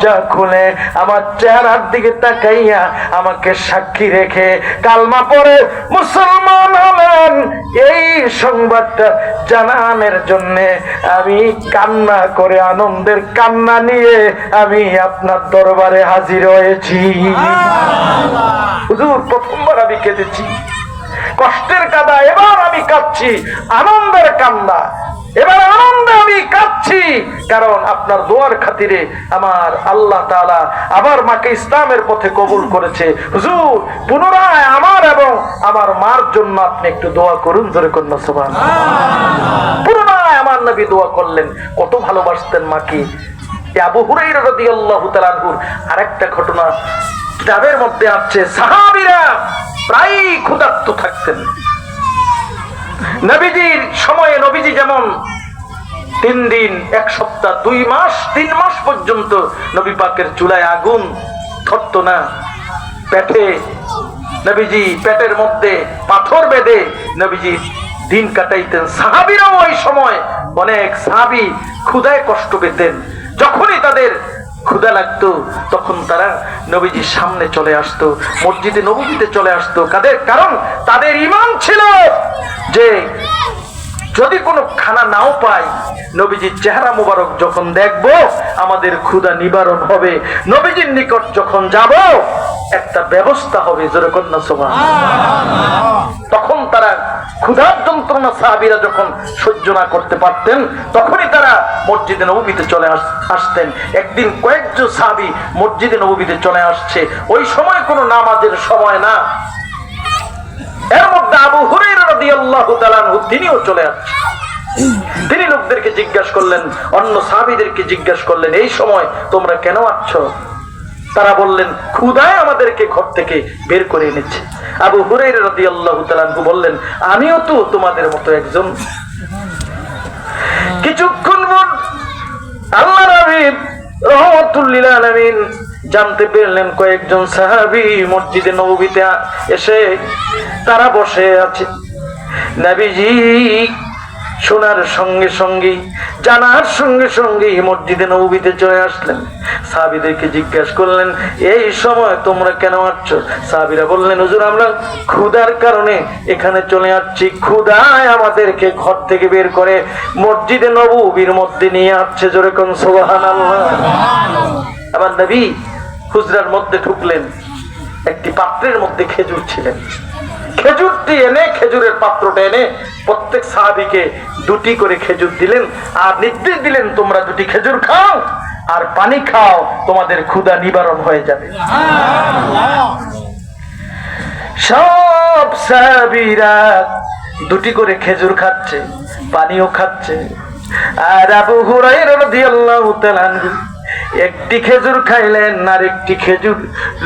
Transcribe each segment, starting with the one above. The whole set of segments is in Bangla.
যা খুলে আমার চেহারার দিকে তাকাইয়া আমাকে সাক্ষী রেখে কালমা পড়ে মুসলমান হলেন, এই সংবাদটা জানানোর জন্য আমি কান্না করে আনন্দের কান্না নিয়ে আমি আপনার দরবারে হাজির হয়েছি। হুজুর, প্রথমবার আমি কেঁদেছি, কষ্টের কাঁদা, এবার আমি কাঁদছি আনন্দের কান্না, এবার আনন্দে আমি কাঁদছি, কারণ আপনার দোয়ার খাতিরে আমার আল্লাহ তাআলা আবার মাকে ইসলামের পথে কবুল করেছে। হুজুর, পুনরায় আমার এবং আমার মার জন্য আপনি একটু দোয়া করুন, জোরে করুন সুবহানাল্লাহ। পুনরায় আমার নবী দোয়া করলেন, কত ভালোবাসতেন মাকে। আবু হুরায়রা রাদিয়াল্লাহু তাআলা আনহুর আরেকটা ঘটনা কিতাবের মধ্যে আছে, সাহাবীরা প্রায় ক্ষুধার্ত থাকতেন। নবীজির সময়ে নবীজি যেমন 3 দিন 1 সপ্তাহ 2 মাস 3 মাস পর্যন্ত নবী পাকের চুলায় আগুন ধরতো না, পেটে নবীজি পেটের মধ্যে পাথর বেঁধে নবীজি দিন কাটাইতেন। সাহাবীরাও ওই সময় অনেক সাহাবী ক্ষুধায় কষ্ট পেতেন। যখনই তাদের ক্ষুধা লাগতো তখন তারা নবীজির সামনে চলে আসতো, মসজিদে নববীতে চলে আসতো। কারণ তাদের ঈমান ছিল যে যদি কোনো খানা নাও পাই, নবীজির চেহারা মুবারক যখন দেখব আমাদের ক্ষুধা নিবারণ হবে, নবীজির নিকট যখন যাব একটা ব্যবস্থা হবে, জোরে কন্যা সুবহানাল্লাহ। তখন তারা ক্ষুধার যন্ত্রণা সাহাবীরা যখন সহ্য না করতে পারতেন তখনই তারা মসজিদে নববীতে চলে আসতেন। একদিন কয়েকজন সাহাবী মসজিদে নববীতে চলে আসছে, ওই সময় কোনো নামাজের সময় না, এর মধ্যে আবু হুরায়রা রাদিয়াল্লাহু তাআলা আনহু তিনিও চলে আসছেন। তিনি লোকদেরকে জিজ্ঞাসা করলেন, অন্য সাহাবীদেরকে জিজ্ঞাসা করলেন, এই সময় তোমরা কেন আসছো? তারা বললেন, ক্ষুধায় আমাদেরকে ঘর থেকে বের করে এনেছে। আবু হুরায়রা রাদিয়াল্লাহু তাআলা আনহু বললেন, আমিও তো তোমাদের মতো একজন। কিছুক্ষণ পর আল্লাহর হাবিব রাহমাতুল লিল আলামিন জানতে পারলেন কয়েকজন সাহাবী মসজিদে নববীতে এসে তারা বসে আছে। নবীজি শোনার সঙ্গে সঙ্গে জানার সঙ্গে সঙ্গে মসজিদে নববীতে চলে আসলেন। সাহাবীদেরকে জিজ্ঞাসা করলেন, এই সময় তোমরা কেন আসছো? সাহাবীরা বললেন, হুজুর, আমরা ক্ষুধার কারণে এখানে চলে আসছি। ক্ষুধায় আমাদেরকে ঘর থেকে বের করে মসজিদে নববীর মধ্যে নিয়ে আসছে, জোরে কোন সুবহানাল্লাহ। আমার নবী হুজরার মধ্যে ঢুকলেন, একটি পাত্রের মধ্যে খেজুর ছিলেন। খেজুরটি এনে, খেজুরের পাত্রটা এনে প্রত্যেক সাহাবীকে 2টি করে খেজুর দিলেন আর নির্দেশ দিলেন, তোমরা 2টি খেজুর খাও আর পানি খাও, তোমাদের ক্ষুধা নিবারণ হয়ে যাবে। সব সাহাবীরা 2টি করে খেজুর খাচ্ছে, পানিও খাচ্ছে। আর আবু হুরায়রা রাদিয়াল্লাহু তাআলা আনহু একটি খেজুর খাইলেন আর একটি খেজুর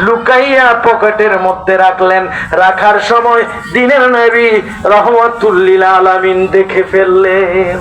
লুকাইয়া পকেটের মধ্যে রাখলেন। রাখার সময় দিনের নবী রাহমাতুল লিল আলামিন দেখে ফেললেন।